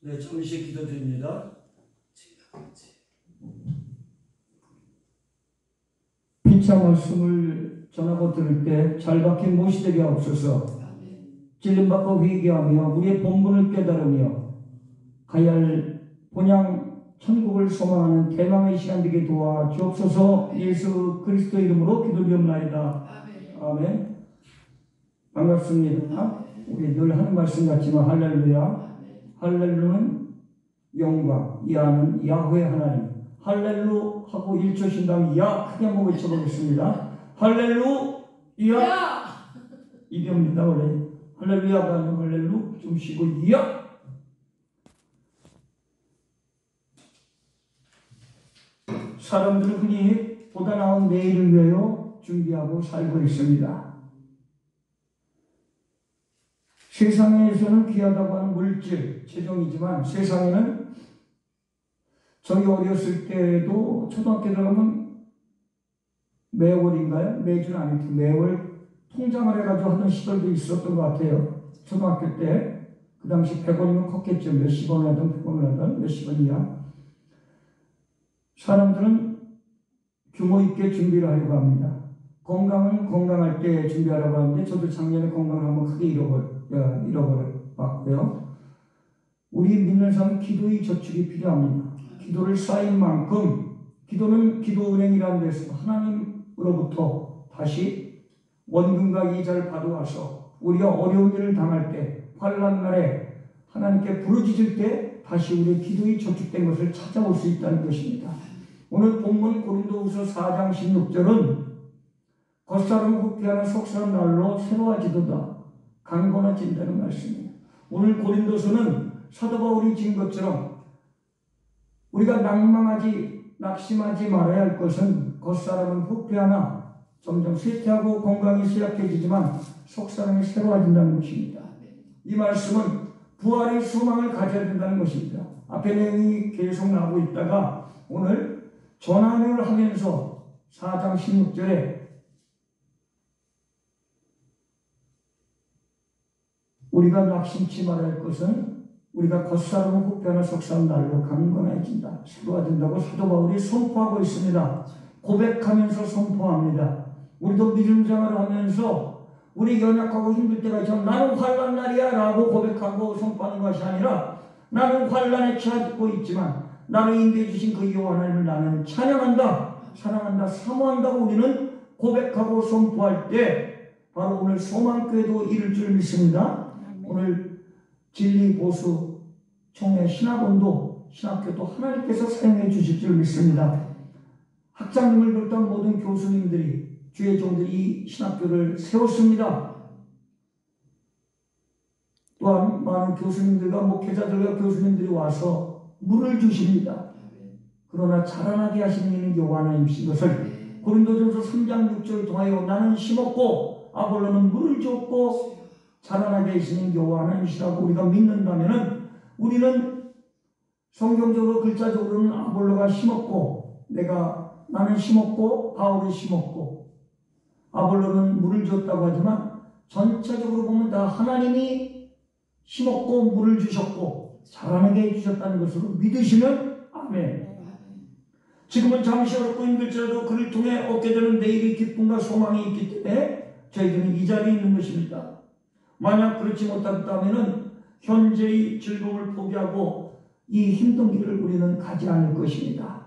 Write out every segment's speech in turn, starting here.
네, 잠시 기도드립니다. 피차 말씀을 전하고 들을 때 잘 박힌 못이 되게 없어서 찔림받고 회개하며 우리의 본분을 깨달으며 가야 할 본향 천국을 소망하는 대망의 시간 되게 도와주옵소서. 예수 그리스도 이름으로 기도드리옵나이다. 아멘. 반갑습니다. 우리 늘 하는 말씀 같지만 할렐루야. 할렐루는 영광, 야는 야훼 하나님. 할렐루 하고 1초 쉰 다음에 야 크게 한번 외쳐보겠습니다. 할렐루야. 이겁니다. 원래 할렐루야가 아니고 할렐루 좀 쉬고 야. 사람들은 흔히 보다 나은 내일을 위하여 준비하고 살고 있습니다. 세상에서는 귀하다고 하는 물질, 재정이지만 세상에는 저희 어렸을 때도 초등학교 들어가면 매월인가요? 매주는 아니고 매월 통장을 해가지고 하던 시절도 있었던 것 같아요. 초등학교 때. 그 당시 100원이면 컸겠죠. 몇십 원을 하든 100원을 하든 몇십 원이야. 사람들은 규모 있게 준비를 하려고 합니다. 건강은 건강할 때 준비하려고 하는데 저도 작년에 건강을 한번 크게 잃어버렸고요. 우리 믿는 사람은 기도의 저축이 필요합니다. 기도를 쌓인 만큼 기도는 기도은행이라는 데서 하나님으로부터 다시 원금과 이자를 받아와서 우리가 어려운 일을 당할 때 환난 날에 하나님께 부르짖을 때 다시 우리의 기도의 저축된 것을 찾아올 수 있다는 것입니다. 오늘 본문 고린도후서 4장 16절은 겉사람 후피하는 속사람 날로 새로워지도다 강건해진다는 말씀이에요. 오늘 고린도서는 사도 바울이 진 것처럼 우리가 낙심하지 말아야 할 것은 겉사람은 후피하나 점점 쇠퇴하고 건강이 쇠약해지지만 속사람이 새로워진다는 것입니다. 이 말씀은 부활의 소망을 가져야 된다는 것입니다. 앞에 내용이 계속 나오고 있다가 오늘 전환을 하면서 4장 16절에 우리가 낙심치 말아야 할 것은 우리가 겉사람은 후패하나 속사람 날로 강건해진다. 새로워진다고 사도 바울이 선포하고 있습니다. 고백하면서 선포합니다. 우리도 믿음 생활을 하면서 우리 연약하고 힘들 때가 있지만 나는 환난 날이야 라고 고백하고 선포하는 것이 아니라 나는 환난에 처하고 있지만 나를 인도해 주신 그 여호와 하나님을 나는 찬양한다, 사랑한다, 사모한다고 우리는 고백하고 선포할 때 바로 오늘 소망교회도 이룰 줄 믿습니다. 오늘 진리 보수 총회 신학원도 신학교도 하나님께서 사용해 주실 줄 믿습니다. 학장님을 비롯한 모든 교수님들이 주의 종들이 이 신학교를 세웠습니다. 또한 많은 교수님들과 목회자들과 교수님들이 와서 물을 주십니다. 그러나 자라나게 하시는 이는 여호와 하나님이신 것을 고린도전서 3장 6절을 통하여 나는 심었고 아볼로는 물을 줬고 자라나게 하시는 여호와 하나님이시라고 우리가 믿는다면은 우리는 성경적으로 글자적으로는 아볼로가 심었고 나는 심었고 바울이 심었고 아볼로는 물을 줬다고 하지만 전체적으로 보면 다 하나님이 심었고 물을 주셨고 자라나게 해주셨다는 것으로 믿으시면 아멘. 지금은 잠시 어렵고 힘들지라도 그를 통해 얻게 되는 내일의 기쁨과 소망이 있기 때문에 저희들은 이 자리에 있는 것입니다. 만약 그렇지 못한다면 현재의 즐거움을 포기하고 이 힘든 길을 우리는 가지 않을 것입니다.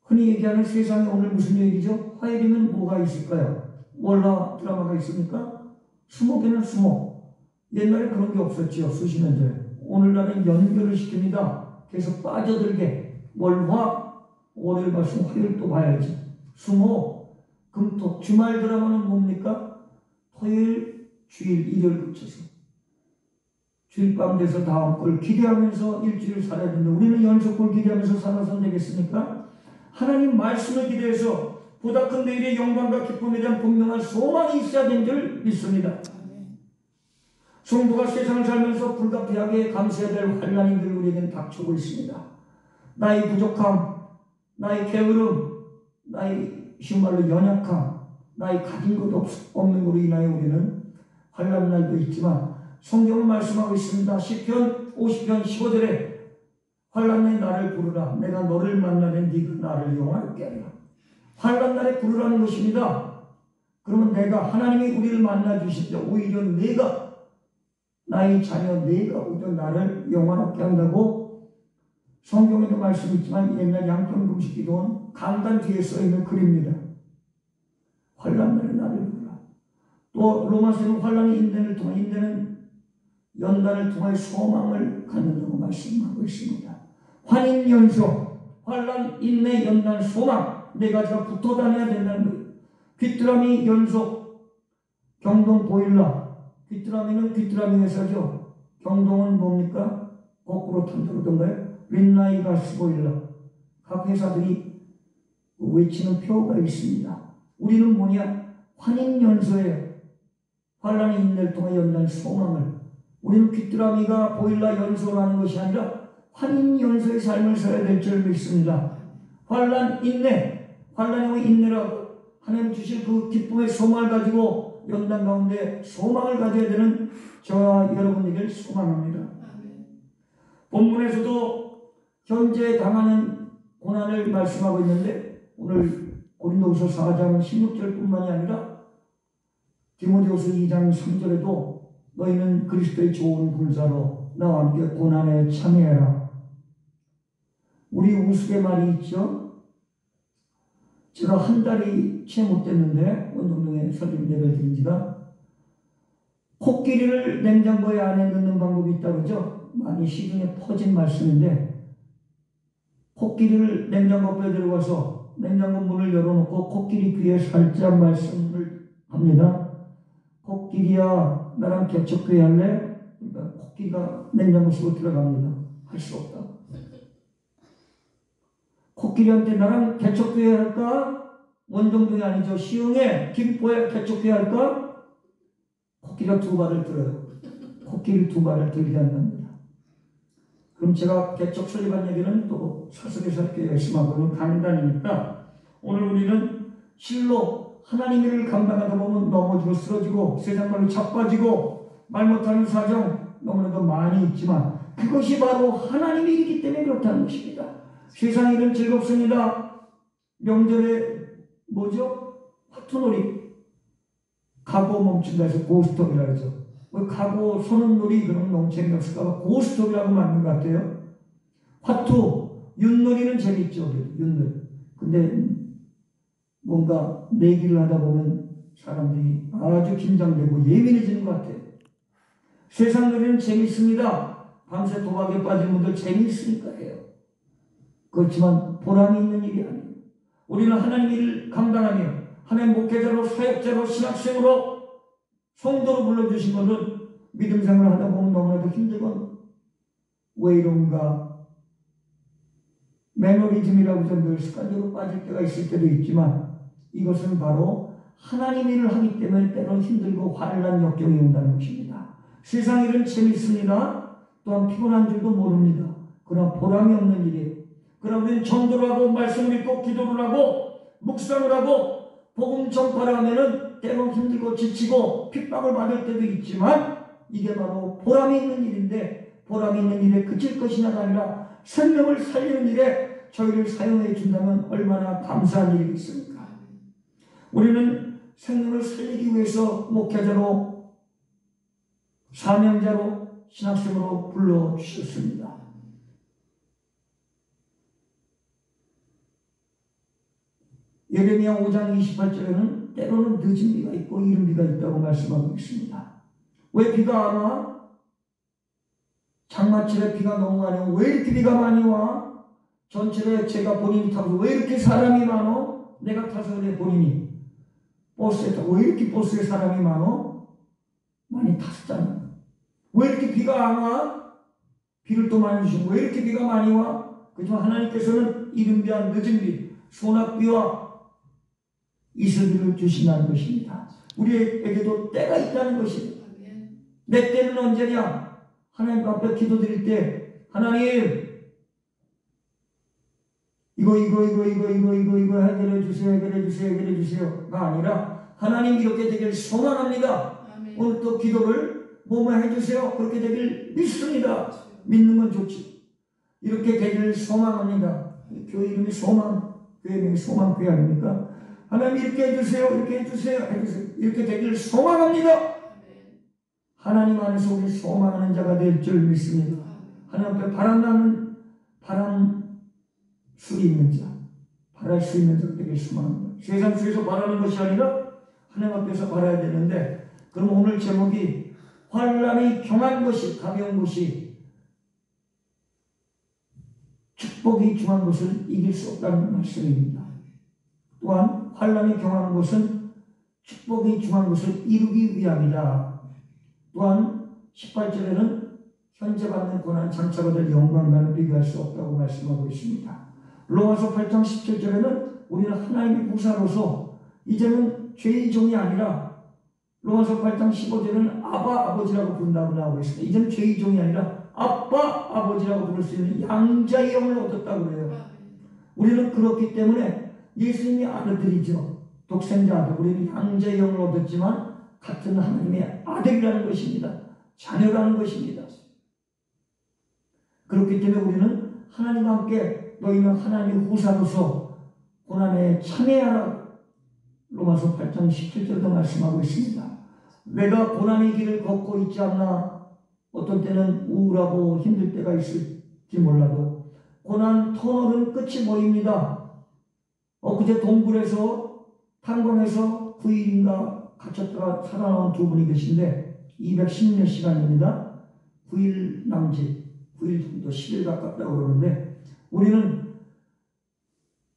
흔히 얘기하는 세상에 오늘 무슨 얘기죠? 화요일이면 뭐가 있을까요? 월화 드라마가 있습니까? 수목에는 수목. 옛날에 그런 게 없었지요. 수십 년 전에. 오늘날은 연결을 시킵니다. 계속 빠져들게. 월화, 월요일 봤으면 화요일 또 봐야지. 수목, 금토. 주말 드라마는 뭡니까? 토요일, 주일, 일요일 붙여서. 주일 밤 돼서 다음 걸 기대하면서 일주일 살아야 된다. 우리는 연속걸 기대하면서 살아서 되겠습니까? 하나님 말씀을 기대해서 보다 큰 내일의 영광과 기쁨에 대한 분명한 소망이 있어야 되는 줄 믿습니다. 성도가 세상을 살면서 불가피하게 감수해야 될 환난이 늘 우리에게는 닥쳐오고 있습니다. 나의 부족함, 나의 게으름, 나의 쉬운 말로 연약함, 나의 가진 것 없는 것으로 인하여 우리는 환난 날도 있지만 성경은 말씀하고 있습니다. 시편 50편 15절에 환난 날 나를 부르라. 내가 너를 만나면 네가 나를 영화롭게 하리라. 환난 날에 부르라는 것입니다. 그러면 내가 하나님이 우리를 만나 주실 때 오히려 내가 나의 자녀 내가 오히려 나를 영화롭게 한다고 성경에도 말씀이 있지만 옛날 양평금식 기도원 강단 뒤에 써있는 글입니다. 환난 날에 나를 부르라. 또 로마서는 환난의 인내를 통해 인내는 연단을 통해 소망을 갖는다고 말씀하고 있습니다. 환인 연속, 환난, 인내, 연단, 소망 네 가지가 붙어 다녀야 된다는 거예요. 귀뚜라미 연속, 경동 보일러. 귀뚜라미는 귀뚜라미 회사죠. 경동은 뭡니까? 거꾸로 탐도로던가요? 린나이 가스 보일러. 각 회사들이 외치는 표가 있습니다. 우리는 뭐냐? 환인 연소예요. 환난의 인내를 통해 연단 소망을. 우리는 귀뚜라미가 보일러 연소라는 것이 아니라 환인 연소의 삶을 살아야 될 줄 믿습니다. 환난 인내, 환난의 인내라고 하나님 주실 그 기쁨의 소망을 가지고 연단 가운데 소망을 가져야 되는 저와 여러분에게 소망합니다. 본문에서도 현재 당하는 고난을 말씀하고 있는데 오늘 고린도후서 4장 16절뿐만이 아니라 디모데후서 2장 3절에도 너희는 그리스도의 좋은 군사로 나와 함께 고난에 참여해라. 우리 우스갯말이 있죠. 제가 한 달이 채 못 됐는데 원동동에 설교 예배를 드린 지가 코끼리를 냉장고에 안에 넣는 방법이 있다고 그러죠. 많이 시중에 퍼진 말씀인데 코끼리를 냉장고에 들어가서 냉장고 문을 열어놓고 코끼리 귀에 살짝 말씀을 합니다. 코끼리야 나랑 개척교회 할래? 그러니까 코끼리가 냉장고 속으로 들어갑니다. 할 수 없다. 코끼리한테 나랑 개척교회 할까? 원정동이 아니죠. 시흥에 김포에 개척교회 할까? 코끼리가 두 발을 들어요. 코끼리 두 발을 들게 한답니다. 그럼 제가 개척 설립한 얘기는 또 사석에서 이렇게 열심히 하고는 강단이니까 오늘 우리는 실로 하나님의 일을 감당하다 보면 넘어지고 쓰러지고 세상 말로 자빠지고 말 못하는 사정 너무나도 많이 있지만 그것이 바로 하나님의 일이기 때문에 그렇다는 것입니다. 세상 일은 즐겁습니다. 명절에 뭐죠? 화투놀이 가고 멈춘다 해서 고스톱이라고 하죠. 가고 소는 놀이 그러면 너무 재미없을까 봐 고스톱이라고 만든 것 같아요. 화투, 윷놀이는 재밌죠. 윷놀이. 근데 뭔가 내기를 하다 보면 사람들이 아주 긴장되고 예민해지는 것 같아요. 세상 놀이는 재밌습니다. 밤새 도박에 빠진 분들 재미있으니까 해요. 그렇지만 보람이 있는 일이 아니에요. 우리는 하나님의 일을 감당하며 하나님 목회자로 사역자로 신학생으로 성도로 불러주신 것은 믿음 생활을 하다 보면 너무나도 힘들건 왜 이런가 매너리즘이라고 좀 늘 습관적으로 빠질 때가 있을 때도 있지만 이것은 바로 하나님의 일을 하기 때문에 때로는 힘들고 화를 난 역경이 온다는 것입니다. 세상 일은 재밌습니다. 또한 피곤한 줄도 모릅니다. 그러나 보람이 없는 일이에요. 그러나 우리는 전도를 하고 말씀을 읽고 기도를 하고 묵상을 하고 복음 전파를 하면은 때로는 힘들고 지치고 핍박을 받을 때도 있지만 이게 바로 보람이 있는 일인데 보람이 있는 일에 그칠 것이냐가 아니라 생명을 살리는 일에 저희를 사용해 준다면 얼마나 감사한 일이겠습니까? 우리는 생명을 살리기 위해서 목회자로 사명자로 신학생으로 불러주셨습니다. 예레미야 5장 28절에는 때로는 늦은 비가 있고 이른 비가 있다고 말씀하고 있습니다. 왜 비가 안 와? 장마철에 비가 너무 많이 와. 왜 이렇게 비가 많이 와? 전철에 제가 본인이 타고 왜 이렇게 사람이 많어? 내가 타서 그래 본인이. 버스에 타고 왜 이렇게 버스에 사람이 많어? 많이 탔잖아. 왜 이렇게 비가 안 와? 비를 또 많이 주시고 왜 이렇게 비가 많이 와? 그렇지만 하나님께서는 이른 비와 늦은 비, 소낙비와 이슬비를 주신다는 것입니다. 우리에게도 때가 있다는 것입니다. 내 때는 언제냐? 하나님 앞에 기도드릴 때 하나님 이거 해결해 주세요가 아니라 하나님 이렇게 되길 소망합니다. 오늘 또 기도를 뭐뭐 해주세요. 그렇게 되길 믿습니다. 믿는 건 좋지. 이렇게 되기를 소망합니다. 교회 이름이 소망, 교회 이름이 소망교회 아닙니까? 하나님 이렇게 해주세요. 이렇게 해주세요. 이렇게 되기를 소망합니다. 하나님 안에서 우리 소망하는 자가 될 줄 믿습니다. 하나님 앞에 바람 수 있는 자, 바랄 수 있는 자가 되길 소망합니다. 세상 속에서 바라는 것이 아니라 하나님 앞에서 바라야 되는데, 그럼 오늘 제목이 환난이 경한 것이, 가벼운 것이 축복이 중한 것을 이길 수 없다는 말씀입니다. 또한 환난이 경한 것은 축복이 중한 것을 이루기 위함이다. 또한 18절에는 현재 받는 고난 장차가 될 영광과는 비교할 수 없다고 말씀하고 있습니다. 로마서 8장 17절에는 우리는 하나님의 부사로서 이제는 죄의 종이 아니라, 로마서 8장 15절에는 아바 아버지라고 부른다고 나오고 있습니다. 이제는 죄의 종이 아니라 아빠 아버지라고 부를 수 있는 양자의 영을 얻었다고 그래요. 우리는 그렇기 때문에 예수님이 아들들이죠. 독생자 아들. 우리는 양자의 영을 얻었지만 같은 하나님의 아들이라는 것입니다. 자녀라는 것입니다. 그렇기 때문에 우리는 하나님과 함께 너희는 하나님의 후사로서 고난에 참여하라. 로마서 8장 17절도 말씀하고 있습니다. 내가 고난의 길을 걷고 있지 않나. 어떤 때는 우울하고 힘들 때가 있을지 몰라도 고난 터널은 끝이 보입니다. 그제 동굴에서 탄광에서 9일인가 갇혔다가 살아나온 두 분이 계신데 210몇 시간입니다. 9일 남짓, 9일 정도 10일 가깝다고 그러는데, 우리는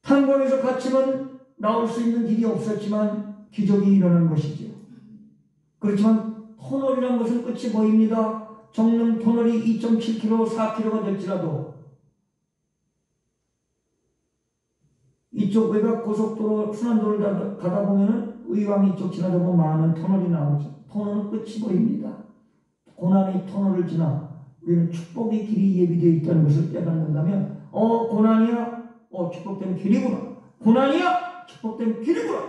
탄광에서 갇히면 나올 수 있는 길이 없었지만 기적이 일어난 것이죠. 그렇지만 터널이라는 것은 끝이 보입니다. 정릉 터널이 2.7km, 4km가 될지라도 이쪽 외곽 고속도로 순환도를 가다 보면은 의왕 이쪽 지나다 보면 많은 터널이 나오죠. 터널은 끝이 보입니다. 고난의 터널을 지나 우리는 축복의 길이 예비되어 있다는 것을 깨닫는다면, 고난이야, 축복된 길이구나. 고난이야, 축복된 길이구나.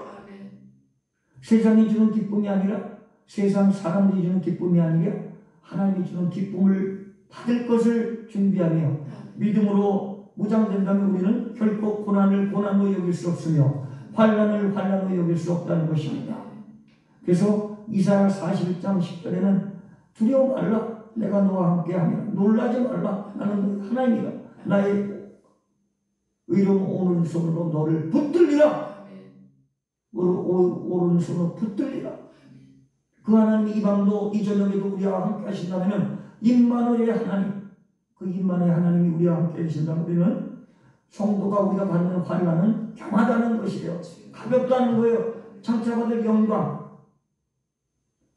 세상이 주는 기쁨이 아니라, 세상 사람들이 주는 기쁨이 아니라 하나님이 주는 기쁨을 받을 것을 준비하며 믿음으로 무장된다면 우리는 결코 고난을 고난으로 여길 수 없으며 환난을 환난으로 여길 수 없다는 것입니다. 그래서 이사야 41장 10절에는 두려워 말라. 내가 너와 함께하며 놀라지 말라. 나는 하나님이다. 나의 의로운 오른손으로 너를 붙들리라. 오른손으로 붙들리라. 그 하나님이 이 밤도 이 저녁에도 우리와 함께 하신다면 임마누엘의 하나님, 그 임마누엘의 하나님이 우리와 함께 하신다면 우리는 성도가 우리가 받는 환난은 경하다는 것이에요. 가볍다는 거예요. 장차받을 영광.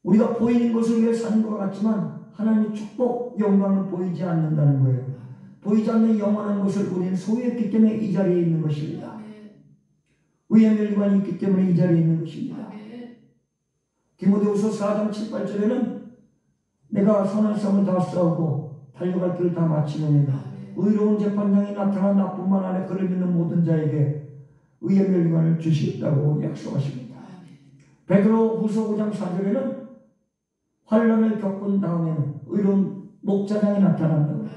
우리가 보이는 것을 위해 사는 것 같지만 하나님의 축복, 영광은 보이지 않는다는 거예요. 보이지 않는 영원한 것을 우리는 소유했기 때문에 이 자리에 있는 것입니다. 의의 멸관이 있기 때문에 이 자리에 있는 것입니다. 디모데후서 4장 7, 8절에는 내가 선한 싸움을 다 싸우고 달려갈 길을 다 마치느니라. 의로운 재판장이 나타나 나뿐만 아니라 그를 믿는 모든 자에게 의의 멸관을 주시겠다고 약속하십니다. 베드로후서 5장 4절에는 환난을 겪은 다음에는 의로운 목자장이 나타난다고,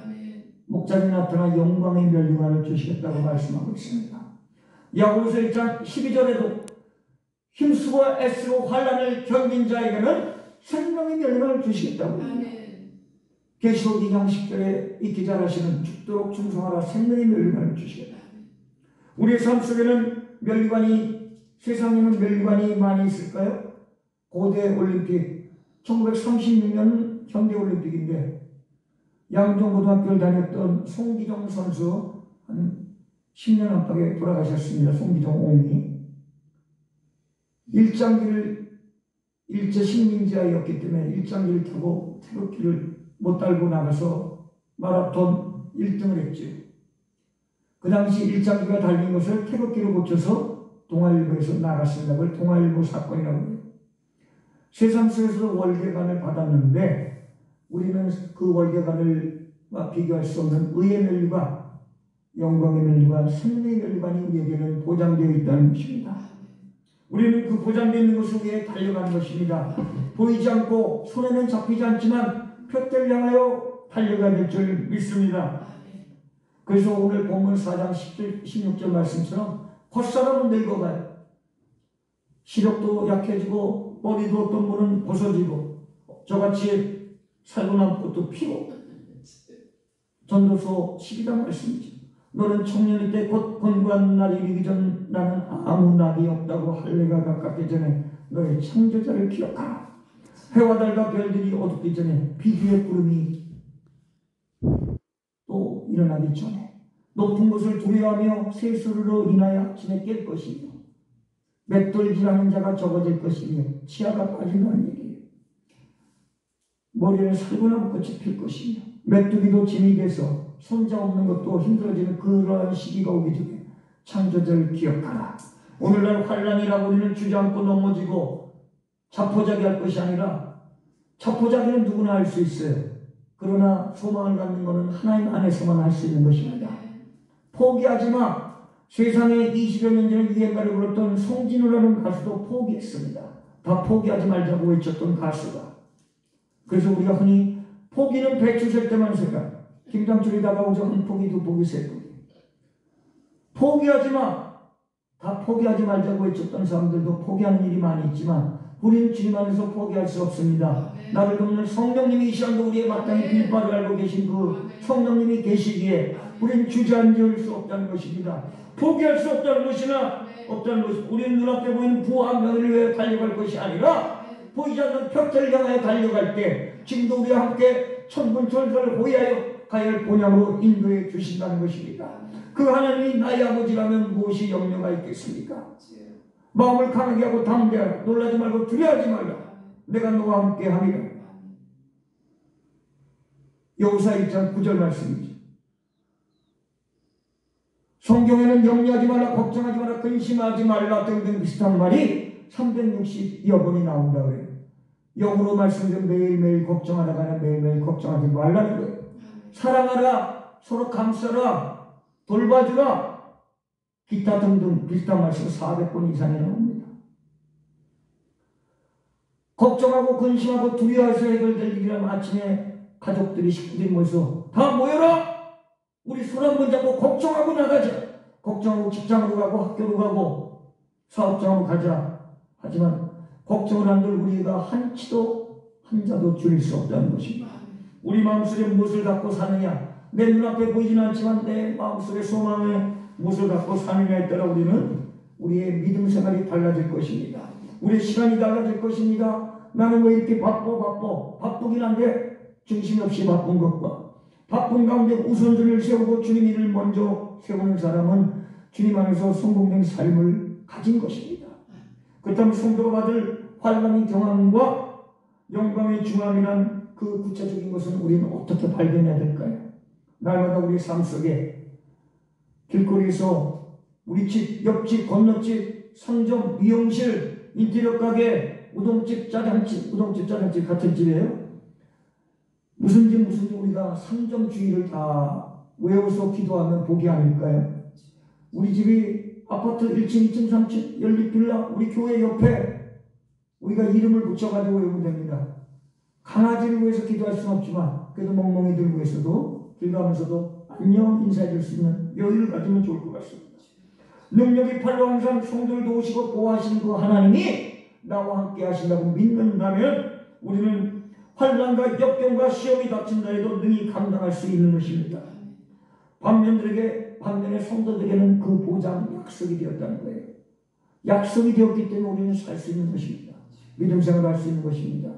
목자장이 나타나 영광의 멸관을 주시겠다고 말씀하고 있습니다. 야고보서 1장 12절에도 힘쓰고 애쓰고 환난을 견딘 자에게는 생명의 멸관을 주시겠다고. 계시록 2장 10절에 익히 잘하시는 죽도록 충성하라. 생명의 멸관을 주시겠다. 우리의 삶 속에는 멸관이, 세상에는 멸관이 많이 있을까요? 고대 올림픽 1936년 현대올림픽인데 양정고등학교를 다녔던 송기정 선수 한 10년 안팎에 돌아가셨습니다. 송기정 옹이 일제 식민지하였기 때문에 일장기를 타고 태극기를 못 달고 나가서 마라톤 1등을 했죠. 그 당시 일장기가 달린 것을 태극기로 고쳐서 동아일보에서 나갔습니다. 그걸 동아일보 사건이라고 해요. 세상 속에서 월계관을 받았는데 우리는 그 월계관과 비교할 수 없는 의의 멸류관, 영광의 멸류관, 생명의 멸류관이 우리에게는 보장되어 있다는 것입니다. 우리는 그 보장되어 있는 것을 위해 달려가는 것입니다. 보이지 않고 손에는 잡히지 않지만 표대를 향하여 달려가야 될 줄 믿습니다. 그래서 오늘 본문 4장 16절 말씀처럼 헛사람은 늙어가요. 시력도 약해지고 머리도 어떤 분은 벗어지고 저같이 살고 남은 것도 피고. 전도서 12장 말씀이죠. 너는 청년일 때 곧 권고한 날이 이르기 전 나는 아무 낙이 없다고 할례가 가깝기 전에 너의 창조자를 기억하라. 해와 달과 별들이 어둡기 전에 비주의 구름이 또 일어나기 전에 높은 것을 두려워하며 세수로 인하여 아침에 깰 것이며 맷돌질하는 자가 적어질 것이며 치아가 빠진다는 얘기예요. 머리를 살구나무 꽃이 필 것이며 메뚜기도 짐이 돼서 손자 없는 것도 힘들어지는 그러한 시기가 오기 전에 창조자를 기억하라. 오늘날 환란이라고 우리는 주저앉고 넘어지고 자포자기할 것이 아니라 자포자기는 누구나 할 수 있어요. 그러나 소망을 갖는 것은 하나님 안에서만 할 수 있는 것입니다. 포기하지 마. 세상에 20여 년 전에 유행가를 불렀던 송진우라는 가수도 포기했습니다. 다 포기하지 말자고 외쳤던 가수가. 그래서 우리가 흔히 포기는 배추 셀 때만 생각. 김장철이 다가오죠. 한 포기, 두 포기, 세 포기. 포기하지 마. 다 포기하지 말자고 외쳤던 사람들도 포기하는 일이 많이 있지만 우리는 주님 안에서 포기할 수 없습니다. 나를 돕는 성령님이 이 시간도 우리의 마땅히 빌바를 알고 계신 그 성령님이 계시기에 우리는 주저앉을 수 없다는 것입니다. 포기할 수 없다는 것이나 없다는 것이 우리는 눈앞에 보이는 부와 명예를 위해 달려갈 것이 아니라 보이지 않는 벽체를 향하여 달려갈 때 지금도 우리와 함께 천군천사를 호위하여 가야 할 본향으로 인도해 주신다는 것입니다. 그 하나님이 나의 아버지라면 무엇이 염려가 있겠습니까? 마음을 강하게 하고 담대하라. 놀라지 말고 두려워하지 말라. 내가 너와 함께 하리라. 여호수아 1장 9절 말씀이죠. 성경에는 염려하지 말라, 걱정하지 말라, 근심하지 말라 등등 비슷한 말이 360여 번이 나온다 그래요. 영어로 말씀드린 매일매일 걱정하다가 아니라 매일매일 걱정하지 말라는 거예요. 사랑하라, 서로 감싸라, 돌봐주라, 기타 등등 비슷한 말씀 400번 이상이 나옵니다. 걱정하고 근심하고 두려워해서 해결될 일이라면 아침에 가족들이 식구들이 모여서 다 모여라! 우리 손 한번 잡고 걱정하고 나가자. 걱정하고 직장으로 가고 학교로 가고 사업장으로 가자. 하지만 걱정을 한들 우리가 한치도 한자도 줄일 수 없다는 것입니다. 우리 마음속에 무엇을 갖고 사느냐, 내 눈앞에 보이지는 않지만 내 마음속에 소망에 무엇을 갖고 사느냐에 따라 우리는 우리의 믿음 생활이 달라질 것입니다. 우리의 시간이 달라질 것입니다. 나는 왜 이렇게 바쁘긴 한데 중심 없이 바쁜 것과 바쁜 가운데 우선순위를 세우고 주님 일을 먼저 세우는 사람은 주님 안에서 성공된 삶을 가진 것입니다. 그렇다면 성도가 받을 환난의 경험과 영광의 중함이란 그 구체적인 것은 우리는 어떻게 발견해야 될까요? 날마다 우리 삶 속에 길거리에서 우리 집, 옆집, 건너집, 상점, 미용실, 인테리어 가게, 우동집, 짜장집 같은 집이에요. 무슨 집 우리가 상점 주의를 다 외워서 기도하면 복이 아닐까요? 우리 집이 아파트 1층, 2층, 3층, 연립빌라, 우리 교회 옆에 우리가 이름을 붙여가지고 외우면 됩니다. 강아지를 위해서 기도할 수는 없지만 그래도 멍멍이들 위해서도 길 가면서도 안녕 인사해 줄 수 있는 여유를 가지면 좋을 것 같습니다. 능력이 팔로 항상 성도를 도우시고 보호하시는 그 하나님이 나와 함께 하신다고 믿는다면 우리는 환난과 역경과 시험이 닥친다 해도 능히 감당할 수 있는 것입니다. 반면에 성도들에게는 그 보장 약속이 되었다는 거예요. 약속이 되었기 때문에 우리는 살 수 있는 것입니다. 믿음 생활을 할 수 있는 것입니다.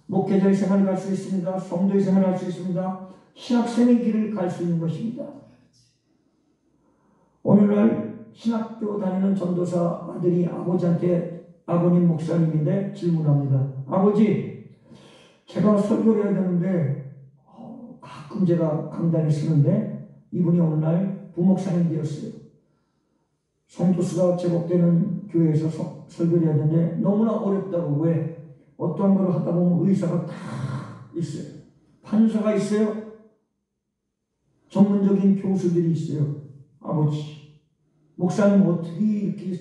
목회자의 생활을 갈 수 있습니다. 성도의 생활을 할 수 있습니다. 신학생의 길을 갈 수 있는 것입니다. 오늘날 신학교 다니는 전도사 아들이 아버님 목사님인데 질문합니다. 아버지, 제가 설교를 해야 되는데 가끔 제가 강단에 쓰는데 이분이 오늘날 부목사님 되었어요. 성도수가 제복되는 교회에서 설교를 해야 되는데 너무나 어렵다고. 왜? 어떠한 걸 하다 보면 의사가 다 있어요. 판사가 있어요. 전문적인 교수들이 있어요. 아버지, 목사님 어떻게 이렇게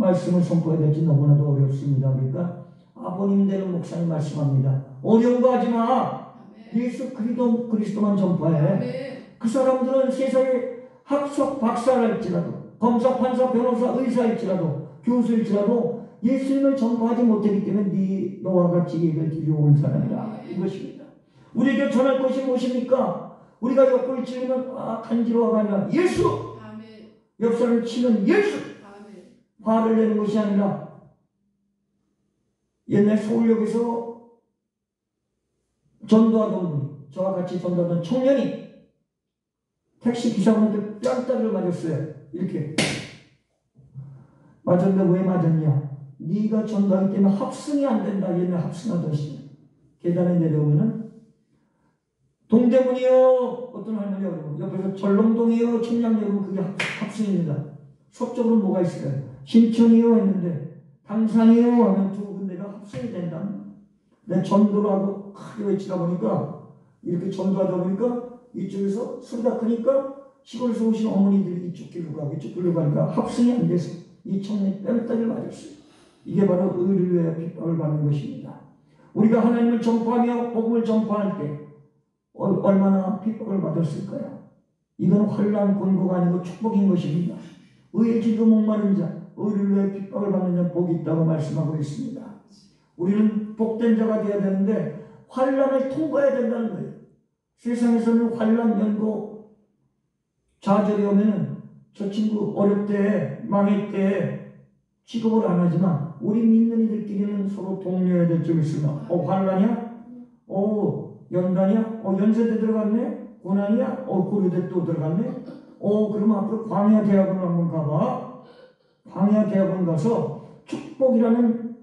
말씀을 선포해야 될지 너무나도 어렵습니다. 그러니까 아버님 되는 목사님 말씀합니다. 어려운 거 하지 마. 예수 그리스도만 전파해. 그 사람들은 세상에 학석 박사랄지라도 검사, 판사, 변호사, 의사일지라도 교수일지라도 예수님을 전파하지 못하기 때문에 너와 같이 예배를 드리러 온 사람이라 이것입니다. 우리에게 전할 것이 무엇입니까? 우리가 옆구리 찔리면 간지러워가 아니라 예수! 옆 사람을 치면 예수! 화를 내는 것이 아니라 옛날 서울역에서 전도하던 분이 저와 같이 전도하던 청년이 택시 기사분한테 뺨따기를 맞았어요. 이렇게 맞았는데 왜 맞았냐? 네가 전도하기 때문에 합승이 안 된다. 옛날 합승하듯이 계단에 내려오면은 동대문이요 어떤 할머니가 그러고 옆에서 전롱동이요 청량리 그러면 그게 합승입니다. 서쪽으로 뭐가 있을까요? 신천이요 했는데 당산이요 하면 두 군데가 합승이 된다. 내 전도를 하고 크게 외치다 보니까 이렇게 전도하다 보니까 이쪽에서 소리가 크니까 시골에서 오신 어머니들이 이쪽 길로 가고 이쪽 길로 가니까 합승이 안 돼서 이 청년이 뺨따기를 맞았어요. 이게 바로 의를 위하여 핍박을 받는 것입니다. 우리가 하나님을 전파하며 복음을 전파할 때 얼마나 핍박을 받았을까요? 이건 환난 권고가 아니고 축복인 것입니다. 의의 지도 목마른 자, 의를 위하여 핍박을 받는 자 복이 있다고 말씀하고 있습니다. 우리는 복된 자가 되어야 되는데 환난을 통과해야 된다는 거예요. 세상에서는 환난, 연고, 좌절이 오면 저 친구 어렵대, 망했대 취급을 안 하지만 우리 믿는 이들끼리는 서로 독려해야 될 점이 있으면 환난이야? 연단이야? 연세대 들어갔네? 고난이야? 고려대 또 들어갔네? 그러면 앞으로 광야 대학원을 한번 가봐. 광야 대학원 가서 축복이라는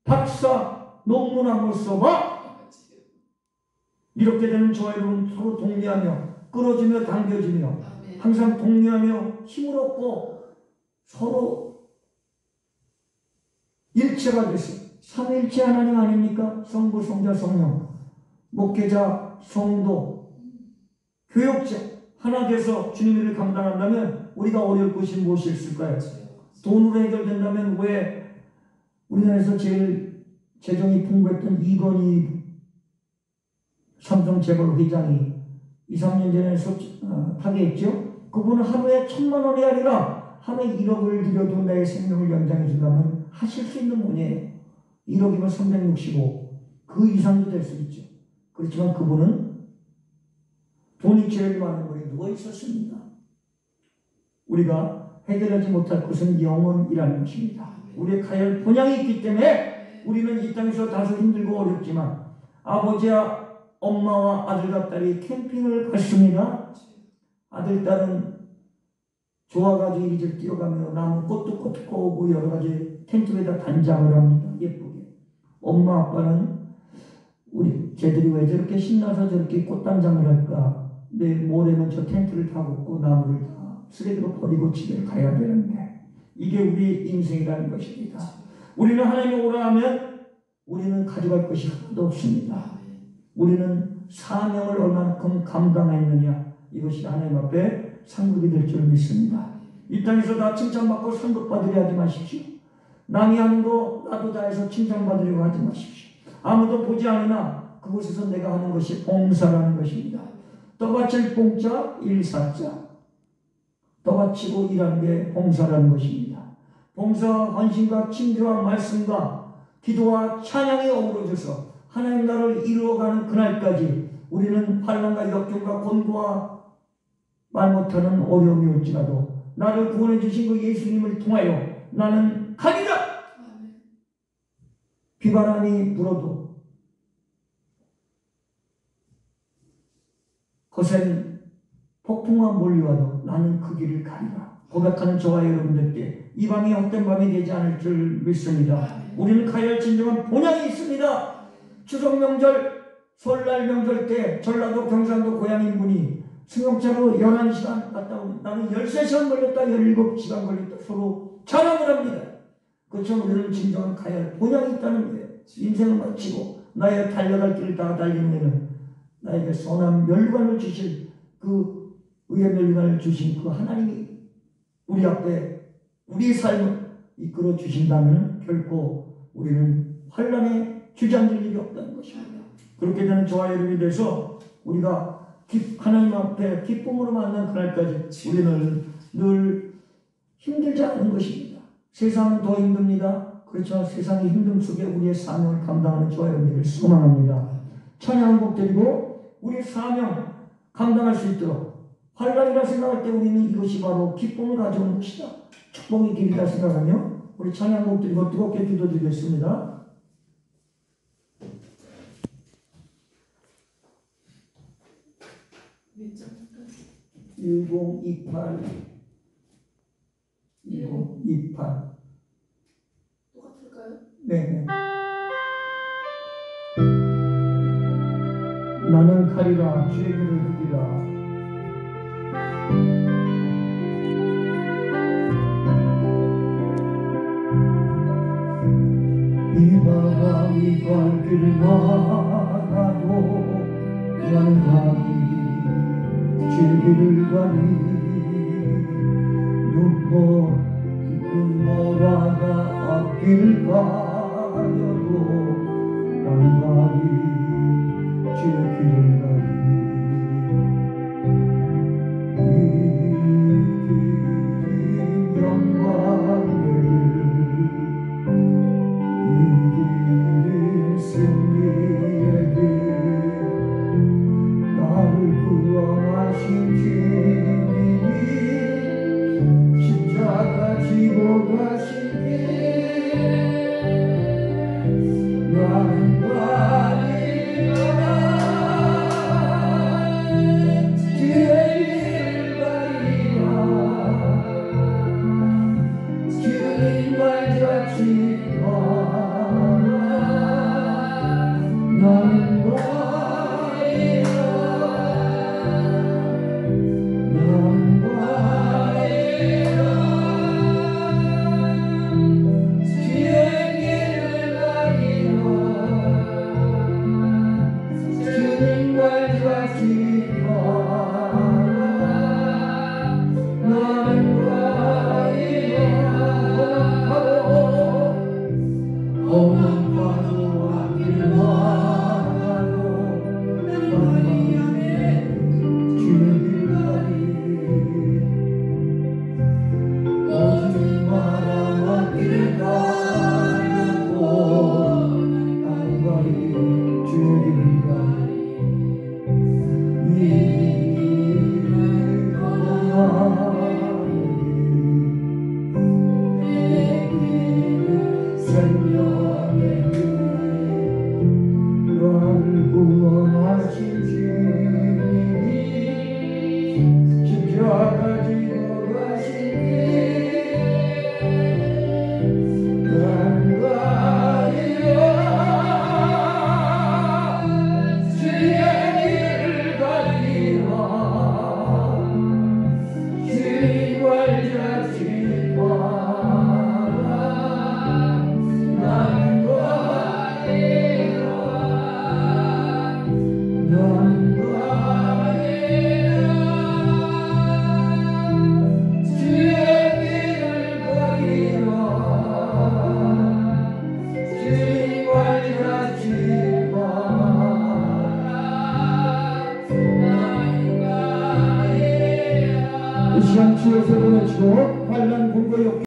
박사 논문 한번 써봐. 이렇게 되는 저와 여러분 서로 독려하며 끌어주며 당겨주며 항상 독려하며 힘을 얻고 서로 일체가 됐어요. 삼위일체 하나님 아닙니까? 성부, 성자, 성령, 목회자, 성도, 교역자 하나 돼서 주님의 일을 감당한다면 우리가 어려울 것이 무엇이 있을까요? 돈으로 해결된다면 왜 우리나라에서 제일 재정이 풍부했던 이건희 삼성 재벌 회장이 2, 3년 전에 타계했죠? 그분은 하루에 1,000만 원이 아니라 하루에 1억을 들여도 내 생명을 연장해 준다면 하실 수 있는 분이에요. 1억이면 365, 그 이상도 될 수 있죠. 그렇지만 그분은 돈이 제일 많은 곳에 누워 있었습니다. 우리가 해결하지 못할 것은 영혼이라는 것입니다. 우리의 가야 할 본향이 있기 때문에 우리는 이 땅에서 다소 힘들고 어렵지만 아버지와 엄마와 아들과 딸이 캠핑을 갔습니다. 아들, 딸은 좋아가지고 이리저리 뛰어가며 나무 꽃도 꽂고 여러 가지 텐트에다 단장을 합니다. 예쁘게. 엄마, 아빠는 쟤들이 왜 저렇게 신나서 저렇게 꽃단장을 할까? 내일 모레는 저 텐트를 다 걷고 나무를 다 쓰레기로 버리고 집에 가야 되는데 이게 우리 인생이라는 것입니다. 우리는 하나님을 오라 하면 우리는 가져갈 것이 하나도 없습니다. 우리는 사명을 얼마만큼 감당했느냐 이것이 하나님 앞에 상급이 될 줄 믿습니다. 이 땅에서 다 칭찬받고 상급받으려 하지 마십시오. 남이 하는 거 나도 다 해서 칭찬받으려고 하지 마십시오. 아무도 보지 않으나 그곳에서 내가 하는 것이 봉사라는 것입니다. 떠받칠 봉자 일사자, 떠받치고 일하는 게 봉사라는 것입니다. 봉사와 헌신과 친교와 말씀과 기도와 찬양이 어우러져서 하나님 나라를 이루어가는 그날까지 우리는 환난과 역경과 곤고와 말 못하는 어려움이 올지라도 나를 구원해 주신 그 예수님을 통하여 나는 가리라. 비바람이 불어도 거센 폭풍과 몰려와도 나는 그 길을 가리라. 고백하는 저와 여러분들께 이 밤이 헛된 밤이 되지 않을 줄 믿습니다. 우리는 가야 할 진정한 본향이 있습니다. 추석 명절, 설날 명절 때 전라도 경상도 고향인 분이 승용차로 11시간 갔다 오면 나는 13시간 걸렸다, 17시간 걸렸다 서로 자랑을 합니다. 그렇죠. 우리는 진정한 가야 할 본향이 있다는 거예요. 인생을 마치고 나의 달려갈 길을 다 달리는 데는 나에게 선한 멸관을 주실 의의 멸관을 주신 그 하나님이 우리 앞에 우리 삶을 이끌어 주신다면 결코 우리는 환란에 주저앉을 일이 없다는 것입니다. 그렇게 되는 저와 여러분이 돼서 우리가 하나님 앞에 기쁨으로 만난 그날까지 우리는 늘 힘들지 않은 것입니다. 세상은 더 힘듭니다. 그렇지만 세상의 힘듦 속에 우리의 사명을 감당하는 저와 여러분들을 소망합니다. 찬양곡 드리고 우리의 사명 감당할 수 있도록 환란이라 생각할 때 우리는 이것이 바로 기쁨을 가져오는 것이다. 축복의 길이다 생각하며 우리 찬양곡 드리고 뜨겁게 기도드리겠습니다. 1028 똑같을까요? 네. 나는 가리라 주의 길을 걷리라 이바가 이갈 길마다도 나는 가리 주의 길을 가리 눈보라가 앞길 가려도 나는 가리 주의 길을